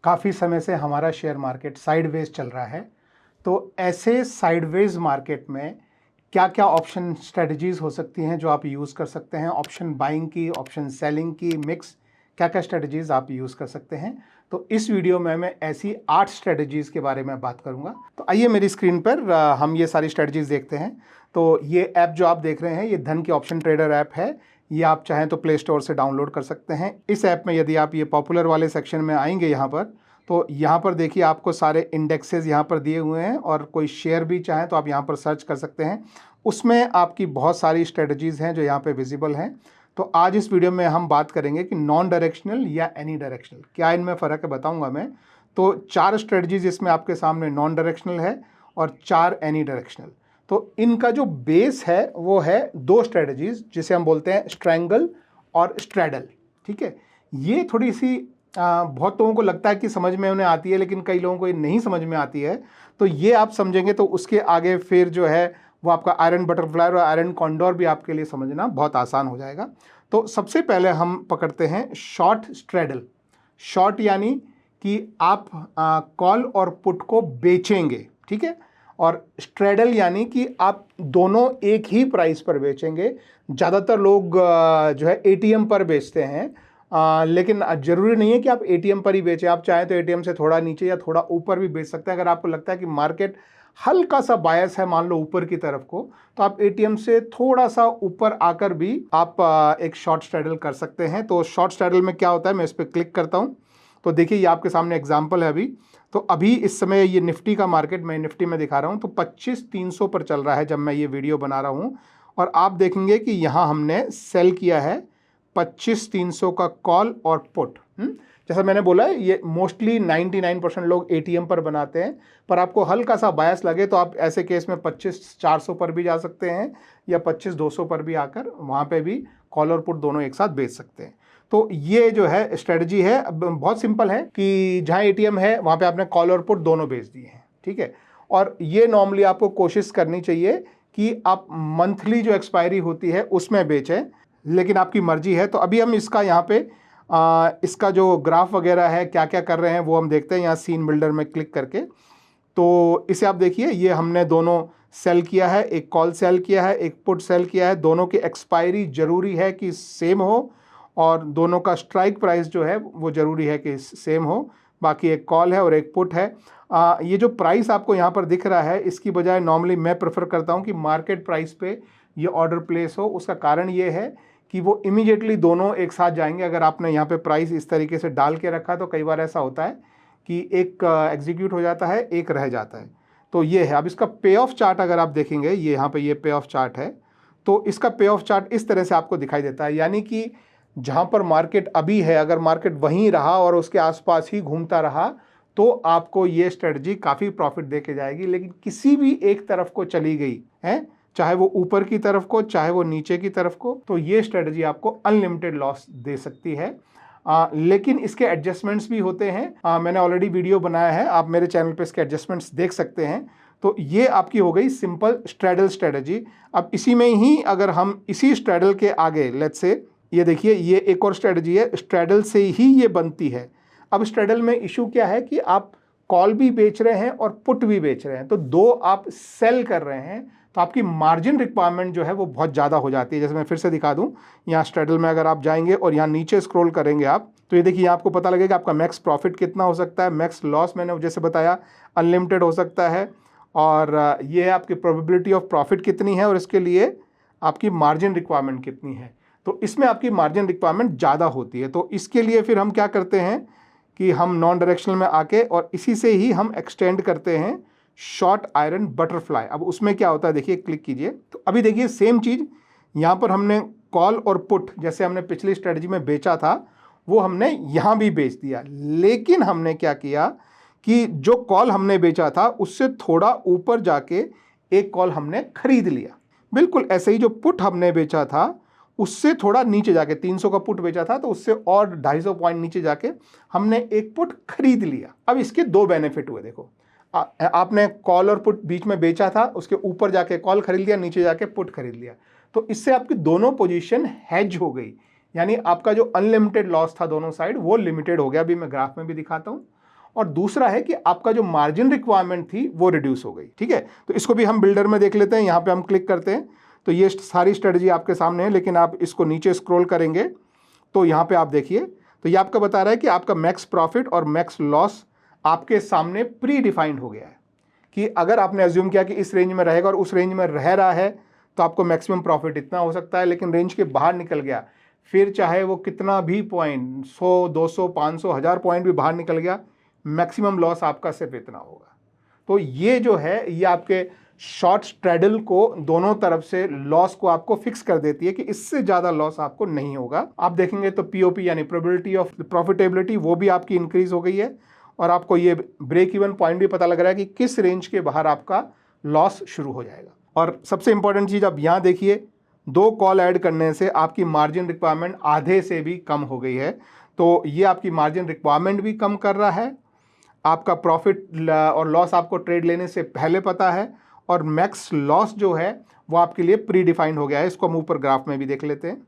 काफ़ी समय से हमारा शेयर मार्केट साइडवेज चल रहा है, तो ऐसे साइडवेज मार्केट में क्या क्या ऑप्शन स्ट्रेटजीज हो सकती हैं जो आप यूज़ कर सकते हैं। ऑप्शन बाइंग की, ऑप्शन सेलिंग की, मिक्स, क्या क्या स्ट्रेटजीज आप यूज़ कर सकते हैं। तो इस वीडियो में मैं ऐसी 8 स्ट्रेटजीज के बारे में बात करूंगा। तो आइए मेरी स्क्रीन पर हम ये सारी स्ट्रेटजीज देखते हैं। तो ये ऐप जो आप देख रहे हैं ये धन की ऑप्शन ट्रेडर ऐप है। ये आप चाहें तो प्ले स्टोर से डाउनलोड कर सकते हैं। इस ऐप में यदि आप ये पॉपुलर वाले सेक्शन में आएंगे यहाँ पर, तो यहाँ पर देखिए आपको सारे इंडेक्सेस यहाँ पर दिए हुए हैं और कोई शेयर भी चाहें तो आप यहाँ पर सर्च कर सकते हैं। उसमें आपकी बहुत सारी स्ट्रेटजीज़ हैं जो यहाँ पे विजिबल हैं। तो आज इस वीडियो में हम बात करेंगे कि नॉन डायरेक्शनल या एनी डायरेक्शनल क्या इनमें फ़र्क है, बताऊंगा मैं। तो 4 स्ट्रेटजीज इसमें आपके सामने नॉन डायरेक्शनल है और 4 एनी डायरेक्शनल। तो इनका जो बेस है वो है 2 स्ट्रेटजीज जिसे हम बोलते हैं स्ट्रैंगल और स्ट्रैडल। ठीक है, ये थोड़ी सी बहुत लोगों को लगता है कि समझ में उन्हें आती है, लेकिन कई लोगों को ये नहीं समझ में आती है। तो ये आप समझेंगे तो उसके आगे फिर जो है वो आपका आयरन बटरफ्लाई और आयरन कॉन्डोर भी आपके लिए समझना बहुत आसान हो जाएगा। तो सबसे पहले हम पकड़ते हैं शॉर्ट स्ट्रैडल। शॉर्ट यानी कि आप कॉल और पुट को बेचेंगे, ठीक है। और स्ट्रैडल यानी कि आप दोनों एक ही प्राइस पर बेचेंगे। ज़्यादातर लोग जो है एटीएम पर बेचते हैं, लेकिन ज़रूरी नहीं है कि आप एटीएम पर ही बेचें। आप चाहें तो एटीएम से थोड़ा नीचे या थोड़ा ऊपर भी बेच सकते हैं। अगर आपको लगता है कि मार्केट हल्का सा बायस है, मान लो ऊपर की तरफ को, तो आप एटीएम से थोड़ा सा ऊपर आकर भी आप एक शॉर्ट स्ट्रैडल कर सकते हैं। तो शॉर्ट स्ट्रैडल में क्या होता है, मैं इस पर क्लिक करता हूँ तो देखिए ये आपके सामने एग्जाम्पल है अभी। तो अभी इस समय ये निफ्टी का मार्केट, मैं निफ्टी में दिखा रहा हूँ, तो 25,300 पर चल रहा है जब मैं ये वीडियो बना रहा हूँ। और आप देखेंगे कि यहाँ हमने सेल किया है 25,300 का कॉल और पुट। जैसा मैंने बोला है ये मोस्टली 99% लोग एटीएम पर बनाते हैं, पर आपको हल्का सा बायस लगे तो आप ऐसे केस में 25,400 पर भी जा सकते हैं या 25,200 पर भी आकर वहाँ पे भी कॉल और पुट दोनों एक साथ बेच सकते हैं। तो ये जो है स्ट्रेटजी है, बहुत सिंपल है कि जहाँ एटीएम है वहाँ पे आपने कॉल और पुट दोनों बेच दिए हैं, ठीक है। और ये नॉर्मली आपको कोशिश करनी चाहिए कि आप मंथली जो एक्सपायरी होती है उसमें बेचें, लेकिन आपकी मर्जी है। तो अभी हम इसका यहाँ पे इसका जो ग्राफ वगैरह है क्या क्या कर रहे हैं वो हम देखते हैं यहाँ सीन बिल्डर में क्लिक करके। तो इसे आप देखिए, ये हमने दोनों सेल किया है, एक कॉल सेल किया है, एक पुट सेल किया है। दोनों की एक्सपायरी ज़रूरी है कि सेम हो और दोनों का स्ट्राइक प्राइस जो है वो ज़रूरी है कि सेम हो। बाकी एक कॉल है और एक पुट है। ये जो प्राइस आपको यहाँ पर दिख रहा है, इसकी बजाय नॉर्मली मैं प्रेफर करता हूँ कि मार्केट प्राइस पे ये ऑर्डर प्लेस हो। उसका कारण ये है कि वो इमीडिएटली दोनों एक साथ जाएंगे। अगर आपने यहाँ पे प्राइस इस तरीके से डाल के रखा तो कई बार ऐसा होता है कि एक एग्जीक्यूट हो जाता है, एक रह जाता है। तो ये है। अब इसका पे ऑफ चार्ट अगर आप देखेंगे, ये यहाँ पे ये पे ऑफ चार्ट है, तो इसका पे ऑफ चार्ट इस तरह से आपको दिखाई देता है। यानी कि जहाँ पर मार्केट अभी है, अगर मार्केट वहीं रहा और उसके आसपास ही घूमता रहा तो आपको ये स्ट्रेटजी काफ़ी प्रॉफिट दे के जाएगी। लेकिन किसी भी एक तरफ को चली गई है, चाहे वो ऊपर की तरफ को चाहे वो नीचे की तरफ को, तो ये स्ट्रेटजी आपको अनलिमिटेड लॉस दे सकती है। लेकिन इसके एडजस्टमेंट्स भी होते हैं। मैंने ऑलरेडी वीडियो बनाया है, आप मेरे चैनल पे इसके एडजस्टमेंट्स देख सकते हैं। तो ये आपकी हो गई सिंपल स्ट्रेडल स्ट्रेटजी। अब इसी में ही अगर हम इसी स्ट्रेडल के आगे लेट्स से, ये देखिए ये एक और स्ट्रेटजी है, स्ट्रेडल से ही ये बनती है। अब स्ट्रेडल में इशू क्या है कि आप कॉल भी बेच रहे हैं और पुट भी बेच रहे हैं, तो दो आप सेल कर रहे हैं, तो आपकी मार्जिन रिक्वायरमेंट जो है वो बहुत ज़्यादा हो जाती है। जैसे मैं फिर से दिखा दूं, यहाँ स्ट्रेडल में अगर आप जाएंगे और यहाँ नीचे स्क्रॉल करेंगे आप, तो ये देखिए आपको पता लगेगा आपका मैक्स प्रॉफिट कितना हो सकता है, मैक्स लॉस मैंने जैसे बताया अनलिमिटेड हो सकता है, और ये आपकी प्रोबेबिलिटी ऑफ प्रॉफिट कितनी है और इसके लिए आपकी मार्जिन रिक्वायरमेंट कितनी है। तो इसमें आपकी मार्जिन रिक्वायरमेंट ज़्यादा होती है। तो इसके लिए फिर हम क्या करते हैं कि हम नॉन डायरेक्शनल में आके और इसी से ही हम एक्सटेंड करते हैं शॉर्ट आयरन बटरफ्लाई। अब उसमें क्या होता है देखिए, क्लिक कीजिए तो अभी देखिए सेम चीज़ यहाँ पर हमने कॉल और पुट जैसे हमने पिछली स्ट्रेटजी में बेचा था वो हमने यहाँ भी बेच दिया। लेकिन हमने क्या किया कि जो कॉल हमने बेचा था उससे थोड़ा ऊपर जाके एक कॉल हमने खरीद लिया। बिल्कुल ऐसे ही जो पुट हमने बेचा था उससे थोड़ा नीचे जाके 300 का पुट बेचा था तो उससे और 250 पॉइंट नीचे जाके हमने एक पुट खरीद लिया। अब इसके 2 बेनिफिट हुए। देखो आपने कॉल और पुट बीच में बेचा था, उसके ऊपर जाके कॉल खरीद लिया, नीचे जाके पुट खरीद लिया, तो इससे आपकी दोनों पोजीशन हेज हो गई। यानी आपका जो अनलिमिटेड लॉस था दोनों साइड वो लिमिटेड हो गया। अभी मैं ग्राफ में भी दिखाता हूँ। और दूसरा है कि आपका जो मार्जिन रिक्वायरमेंट थी वो रिड्यूस हो गई। ठीक है, तो इसको भी हम बिल्डर में देख लेते हैं। यहाँ पे हम क्लिक करते हैं तो ये सारी स्ट्रेटजी आपके सामने है, लेकिन आप इसको नीचे स्क्रॉल करेंगे तो यहाँ पे आप देखिए तो ये आपका बता रहा है कि आपका मैक्स प्रॉफिट और मैक्स लॉस आपके सामने प्री डिफाइंड हो गया है कि अगर आपने एज्यूम किया कि इस रेंज में रहेगा और उस रेंज में रह रहा है तो आपको मैक्सिमम प्रॉफिट इतना हो सकता है, लेकिन रेंज के बाहर निकल गया, फिर चाहे वो कितना भी पॉइंट 100, 200, 500, 1000 पॉइंट भी बाहर निकल गया, मैक्सिमम लॉस आपका सिर्फ इतना होगा। तो ये जो है ये आपके शॉर्ट स्ट्रैडल को दोनों तरफ से लॉस को आपको फिक्स कर देती है कि इससे ज़्यादा लॉस आपको नहीं होगा। आप देखेंगे तो पीओपी यानी प्रोबेबिलिटी ऑफ प्रॉफिटेबिलिटी वो भी आपकी इंक्रीज हो गई है और आपको ये ब्रेक इवन पॉइंट भी पता लग रहा है कि किस रेंज के बाहर आपका लॉस शुरू हो जाएगा। और सबसे इंपॉर्टेंट चीज़ आप यहाँ देखिए, 2 कॉल ऐड करने से आपकी मार्जिन रिक्वायरमेंट आधे से भी कम हो गई है। तो ये आपकी मार्जिन रिक्वायरमेंट भी कम कर रहा है, आपका प्रॉफिट और लॉस आपको ट्रेड लेने से पहले पता है, और मैक्स लॉस जो है वो आपके लिए प्री डिफाइंड हो गया है। इसको हम ऊपर ग्राफ में भी देख लेते हैं।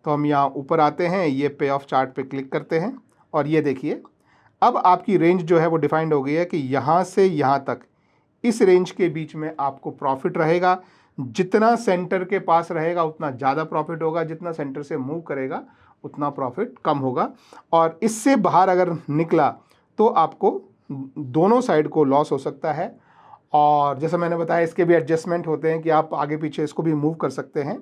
तो हम यहाँ ऊपर आते हैं, ये पे ऑफ चार्ट पे क्लिक करते हैं और ये देखिए अब आपकी रेंज जो है वो डिफाइंड हो गई है कि यहाँ से यहाँ तक इस रेंज के बीच में आपको प्रॉफिट रहेगा। जितना सेंटर के पास रहेगा उतना ज़्यादा प्रॉफिट होगा, जितना सेंटर से मूव करेगा उतना प्रॉफिट कम होगा, और इससे बाहर अगर निकला तो आपको दोनों साइड को लॉस हो सकता है। और जैसा मैंने बताया इसके भी एडजस्टमेंट होते हैं कि आप आगे पीछे इसको भी मूव कर सकते हैं।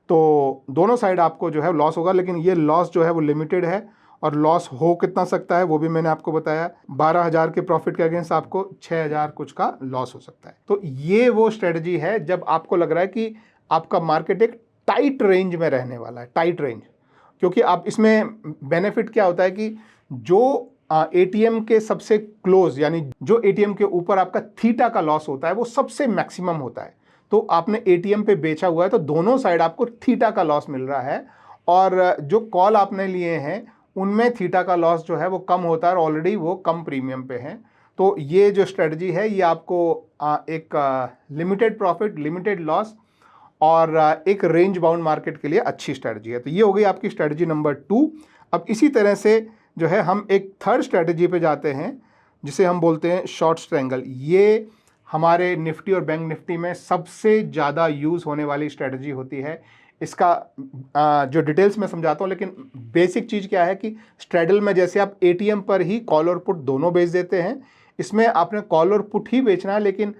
तो दोनों साइड आपको जो है लॉस होगा, लेकिन ये लॉस जो है वो लिमिटेड है, और लॉस हो कितना सकता है वो भी मैंने आपको बताया। 12,000 के प्रॉफिट के अगेंस्ट आपको 6,000 कुछ का लॉस हो सकता है। तो ये वो स्ट्रेटजी है जब आपको लग रहा है कि आपका मार्केट एक टाइट रेंज में रहने वाला है, टाइट रेंज। क्योंकि आप इसमें बेनिफिट क्या होता है कि जो एटीएम के सबसे क्लोज यानी जो एटीएम के ऊपर आपका थीटा का लॉस होता है वो सबसे मैक्सिमम होता है। तो आपने एटीएम पे बेचा हुआ है तो दोनों साइड आपको थीटा का लॉस मिल रहा है, और जो कॉल आपने लिए हैं उनमें थीटा का लॉस जो है वो कम होता है और ऑलरेडी वो कम प्रीमियम पे हैं। तो ये जो स्ट्रेटजी है ये आपको एक लिमिटेड प्रॉफिट, लिमिटेड लॉस और एक रेंज बाउंड मार्केट के लिए अच्छी स्ट्रेटजी है। तो ये हो गई आपकी स्ट्रेटजी नंबर 2। अब इसी तरह से जो है हम एक थर्ड स्ट्रेटजी पे जाते हैं जिसे हम बोलते हैं शॉर्ट स्ट्रैंगल। ये हमारे निफ्टी और बैंक निफ्टी में सबसे ज़्यादा यूज़ होने वाली स्ट्रेटजी होती है। इसका जो डिटेल्स में समझाता हूँ, लेकिन बेसिक चीज़ क्या है कि स्ट्रैडल में जैसे आप एटीएम पर ही कॉल और पुट दोनों बेच देते हैं, इसमें आपने कॉल और पुट ही बेचना है, लेकिन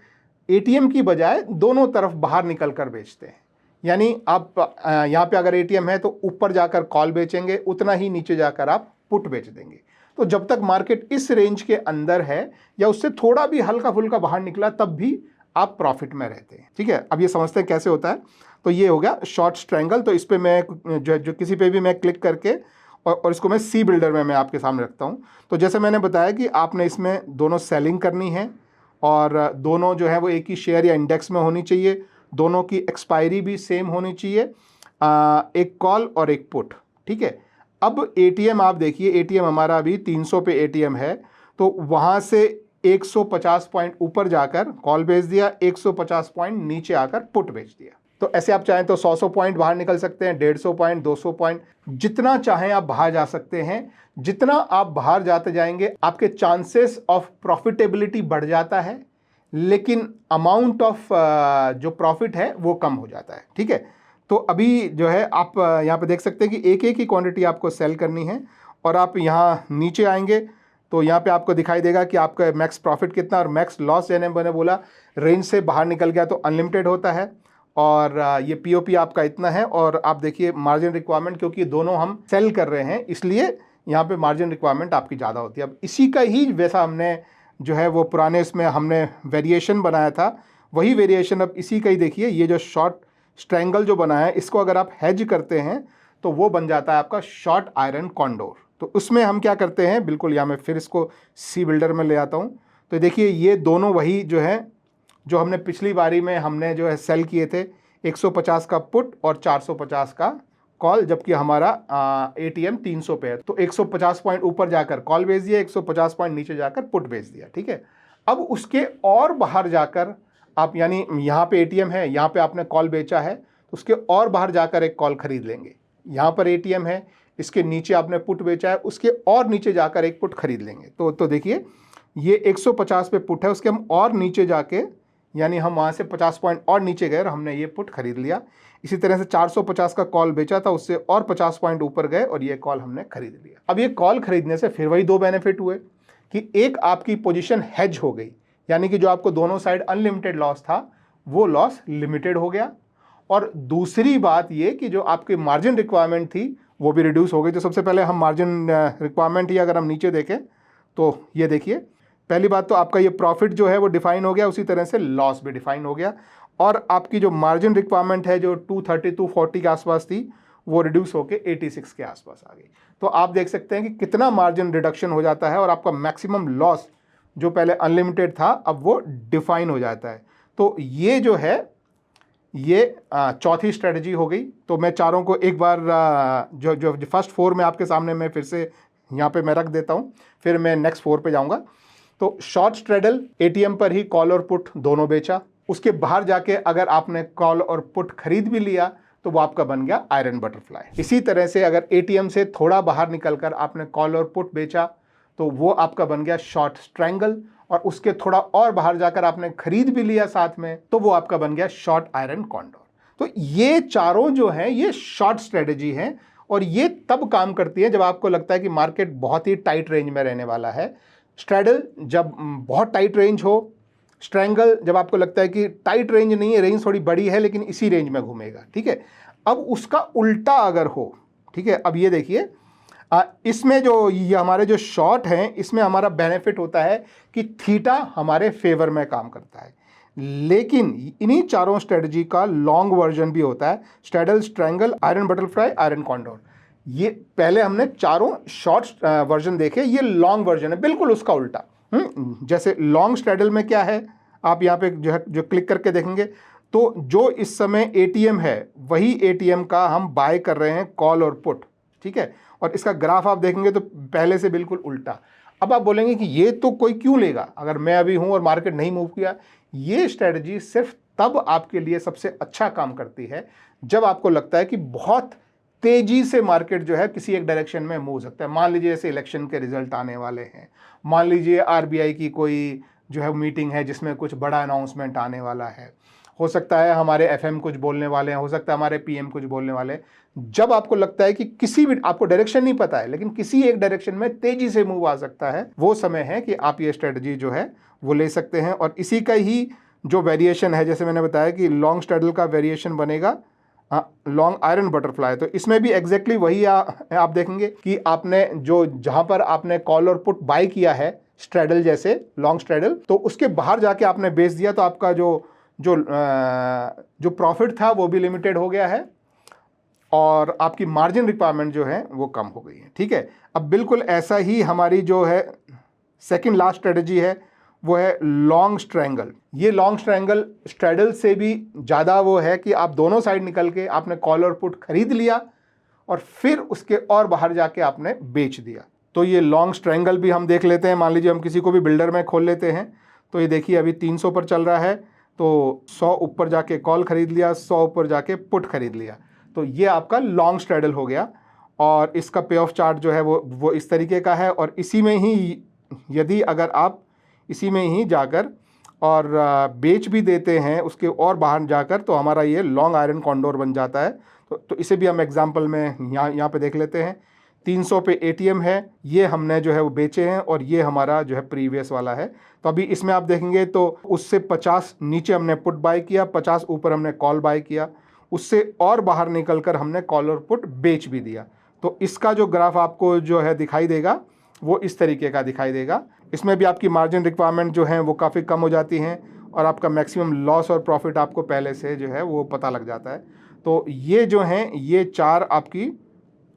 एटीएम की बजाय दोनों तरफ बाहर निकल कर बेचते हैं। यानी आप यहाँ पे अगर एटीएम है तो ऊपर जाकर कॉल बेचेंगे, उतना ही नीचे जाकर आप पुट बेच देंगे। तो जब तक मार्केट इस रेंज के अंदर है या उससे थोड़ा भी हल्का फुल्का बाहर निकला तब भी आप प्रॉफिट में रहते हैं। ठीक है, अब ये समझते हैं कैसे होता है। तो ये हो गया शॉर्ट स्ट्रैंगल। तो इस पर मैं जो किसी पे भी मैं क्लिक करके और इसको मैं सी बिल्डर में मैं आपके सामने रखता हूँ। तो जैसे मैंने बताया कि आपने इसमें दोनों सेलिंग करनी है और दोनों जो है वो एक ही शेयर या इंडेक्स में होनी चाहिए, दोनों की एक्सपायरी भी सेम होनी चाहिए, एक कॉल और एक पुट। ठीक है, अब एटीएम आप देखिए, एटीएम हमारा अभी 300 पे एटीएम है, तो वहाँ से 150 पॉइंट ऊपर जाकर कॉल बेच दिया, 150 पॉइंट नीचे आकर पुट बेच दिया। तो ऐसे आप चाहें तो 100 पॉइंट बाहर निकल सकते हैं, 150 पॉइंट, 200 पॉइंट, जितना चाहें आप बाहर जा सकते हैं। जितना आप बाहर जाते जाएंगे आपके चांसेस ऑफ प्रॉफिटेबिलिटी बढ़ जाता है, लेकिन अमाउंट ऑफ जो प्रॉफिट है वो कम हो जाता है। ठीक है, तो अभी जो है आप यहाँ पे देख सकते हैं कि एक एक ही क्वांटिटी आपको सेल करनी है, और आप यहाँ नीचे आएंगे तो यहाँ पे आपको दिखाई देगा कि आपका मैक्स प्रॉफिट कितना और मैक्स लॉस, जैसे मैंने बोला रेंज से बाहर निकल गया तो अनलिमिटेड होता है, और ये पीओपी आपका इतना है। और आप देखिए मार्जिन रिक्वायरमेंट, क्योंकि दोनों हम सेल कर रहे हैं इसलिए यहाँ पे मार्जिन रिक्वायरमेंट आपकी ज़्यादा होती है। अब इसी का ही वैसा हमने जो है वो पुराने इसमें हमने वेरिएशन बनाया था, वही वेरिएशन अब इसी का ही देखिए। ये जो शॉर्ट स्ट्रैंगल जो बना है इसको अगर आप हेज करते हैं तो वो बन जाता है आपका शॉर्ट आयरन कॉन्डोर। तो उसमें हम क्या करते हैं, बिल्कुल यहाँ मैं फिर इसको सी बिल्डर में ले आता हूँ। तो देखिए ये दोनों वही जो है जो हमने पिछली बारी में हमने जो है सेल किए थे, 150 का पुट और 450 का कॉल, जबकि हमारा एटीएम 300 पे है। तो 150 पॉइंट ऊपर जाकर कॉल बेच दिया, 150 पॉइंट नीचे जाकर पुट बेच दिया। ठीक है, अब उसके और बाहर जाकर आप, यानी यहाँ पे एटीएम है, यहाँ पे आपने कॉल बेचा है, तो उसके और बाहर जाकर एक कॉल खरीद लेंगे। यहाँ पर एटीएम है, इसके नीचे आपने पुट बेचा है, उसके और नीचे जाकर एक पुट खरीद लेंगे। तो देखिए ये 150 पे पुट है, उसके हम और नीचे जाके, यानी हम वहाँ से 50 पॉइंट और नीचे गए और हमने ये पुट खरीद लिया। इसी तरह से 450 का कॉल बेचा था, उससे और 50 पॉइंट ऊपर गए और ये कॉल हमने खरीद लिया। अब ये कॉल खरीदने से फिर वही दो बेनिफिट हुए कि एक आपकी पोजीशन हेज हो गई, यानी कि जो आपको दोनों साइड अनलिमिटेड लॉस था वो लॉस लिमिटेड हो गया, और दूसरी बात ये कि जो आपकी मार्जिन रिक्वायरमेंट थी वो भी रिड्यूस हो गई। तो सबसे पहले हम मार्जिन रिक्वायरमेंट ही अगर हम नीचे देखें तो ये देखिए, पहली बात तो आपका ये प्रॉफिट जो है वो डिफाइन हो गया, उसी तरह से लॉस भी डिफाइन हो गया, और आपकी जो मार्जिन रिक्वायरमेंट है जो 230 240 के आसपास थी वो रिड्यूस होकर 86 के आसपास आ गई। तो आप देख सकते हैं कि कितना मार्जिन रिडक्शन हो जाता है और आपका मैक्सिमम लॉस जो पहले अनलिमिटेड था अब वो डिफाइन हो जाता है। तो ये जो है ये चौथी स्ट्रेटजी हो गई। तो मैं चारों को एक बार जो फर्स्ट 4 में आपके सामने मैं फिर से यहाँ पे मैं रख देता हूँ, फिर मैं नेक्स्ट 4 पे जाऊँगा। तो शॉर्ट स्ट्रेडल एटीएम पर ही कॉल और पुट दोनों बेचा, उसके बाहर जाके अगर आपने कॉल और पुट खरीद भी लिया तो वो आपका बन गया आयरन बटरफ्लाई। इसी तरह से अगर एटीएम से थोड़ा बाहर निकलकर आपने कॉल और पुट बेचा तो वो आपका बन गया शॉर्ट स्ट्रैंगल, और उसके थोड़ा और बाहर जाकर आपने खरीद भी लिया साथ में तो वो आपका बन गया शॉर्ट आयरन कॉन्डोर। तो ये चारों जो हैं ये शॉर्ट स्ट्रेटजी हैं, और ये तब काम करती है जब आपको लगता है कि मार्केट बहुत ही टाइट रेंज में रहने वाला है, स्ट्रैडल जब बहुत टाइट रेंज हो, स्ट्रैंगल जब आपको लगता है कि टाइट रेंज नहीं है, रेंज थोड़ी बड़ी है लेकिन इसी रेंज में घूमेगा, ठीक है। अब उसका उल्टा अगर हो, ठीक है, अब ये देखिए इसमें जो ये हमारे जो शॉर्ट हैं इसमें हमारा बेनिफिट होता है कि थीटा हमारे फेवर में काम करता है, लेकिन इन्हीं चारों स्ट्रेटजी का लॉन्ग वर्जन भी होता है, straddle, strangle, iron butterfly, iron condor. ये पहले हमने चारों शॉर्ट वर्जन देखे, ये लॉन्ग वर्जन है बिल्कुल उसका उल्टा। जैसे लॉन्ग स्ट्रैडल में क्या है, आप यहाँ पे जो है जो क्लिक करके देखेंगे तो जो इस समय एटीएम है वही एटीएम का हम बाय कर रहे हैं कॉल और पुट, ठीक है, और इसका ग्राफ आप देखेंगे तो पहले से बिल्कुल उल्टा। अब आप बोलेंगे कि ये तो कोई क्यों लेगा अगर मैं अभी हूं और मार्केट नहीं मूव किया। ये स्ट्रेटजी सिर्फ तब आपके लिए सबसे अच्छा काम करती है जब आपको लगता है कि बहुत तेजी से मार्केट जो है किसी एक डायरेक्शन में मूव सकता है। मान लीजिए जैसे इलेक्शन के रिजल्ट आने वाले हैं, मान लीजिए आरबीआई की कोई जो है मीटिंग है जिसमें कुछ बड़ा अनाउंसमेंट आने वाला है, हो सकता है हमारे एफएम कुछ बोलने वाले हैं, हो सकता है हमारे पीएम कुछ बोलने वाले हैं। जब आपको लगता है कि किसी भी, आपको डायरेक्शन नहीं पता है लेकिन किसी एक डायरेक्शन में तेजी से मूव आ सकता है, वो समय है कि आप ये स्ट्रेटजी जो है वो ले सकते हैं। और इसी का ही जो वेरिएशन है, जैसे मैंने बताया कि लॉन्ग स्ट्रेडल का वेरिएशन बनेगा लॉन्ग आयरन बटरफ्लाई, तो इसमें भी एग्जैक्टली वही आप देखेंगे कि आपने जो जहां पर आपने कॉल और पुट बाय किया है स्ट्रेडल जैसे लॉन्ग स्ट्रेडल, तो उसके बाहर जाके आपने बेच दिया तो आपका जो प्रॉफिट था वो भी लिमिटेड हो गया है और आपकी मार्जिन रिक्वायरमेंट जो है वो कम हो गई है, ठीक है। अब बिल्कुल ऐसा ही हमारी जो है सेकंड लास्ट स्ट्रेटजी है वो है लॉन्ग स्ट्रैंगल। ये लॉन्ग स्ट्रैंगल स्ट्रेडल से भी ज़्यादा वो है कि आप दोनों साइड निकल के आपने कॉल और पुट खरीद लिया और फिर उसके और बाहर जाके आपने बेच दिया। तो ये लॉन्ग स्ट्रैंगल भी हम देख लेते हैं। मान लीजिए हम किसी को भी बिल्डर में खोल लेते हैं, तो ये देखिए अभी 300 पर चल रहा है, तो 100 ऊपर जाके कॉल खरीद लिया, 100 ऊपर जाके पुट खरीद लिया, तो ये आपका लॉन्ग स्ट्रैडल हो गया। और इसका पे ऑफ चार्ट जो है वो इस तरीके का है। और इसी में ही यदि अगर आप इसी में ही जाकर और बेच भी देते हैं उसके और बाहर जाकर, तो हमारा ये लॉन्ग आयरन कॉन्डोर बन जाता है। तो इसे भी हम एग्जांपल में यहाँ पे देख लेते हैं। 300 पे एटीएम है, ये हमने जो है वो बेचे हैं और ये हमारा जो है प्रीवियस वाला है। तो अभी इसमें आप देखेंगे तो उससे 50 नीचे हमने पुट बाय किया, 50 ऊपर हमने कॉल बाय किया, उससे और बाहर निकलकर हमने कॉल और पुट बेच भी दिया। तो इसका जो ग्राफ आपको जो है दिखाई देगा वो इस तरीके का दिखाई देगा। इसमें भी आपकी मार्जिन रिक्वायरमेंट जो है वो काफ़ी कम हो जाती हैं और आपका मैक्सिमम लॉस और प्रॉफिट आपको पहले से जो है वो पता लग जाता है। तो ये जो हैं ये 4 आपकी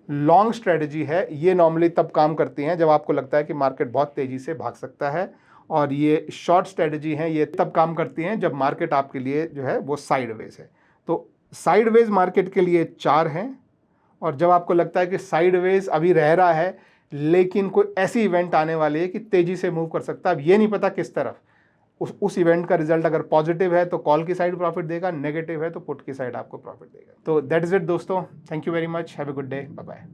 लॉन्ग स्ट्रेटजी है। ये नॉर्मली तब काम करती हैं जब आपको लगता है कि मार्केट बहुत तेज़ी से भाग सकता है, और ये शॉर्ट स्ट्रेटजी हैं ये तब काम करती हैं जब मार्केट आपके लिए जो है वो साइडवेज है। तो साइडवेज मार्केट के लिए 4 हैं, और जब आपको लगता है कि साइडवेज अभी रह रहा है लेकिन कोई ऐसी इवेंट आने वाली है कि तेज़ी से मूव कर सकता है, अब ये नहीं पता किस तरफ, उस इवेंट का रिजल्ट अगर पॉजिटिव है तो कॉल की साइड प्रॉफिट देगा, नेगेटिव है तो पुट की साइड आपको प्रॉफिट देगा। तो दैट इज इट दोस्तों, thank you very much, have a good day, bye bye.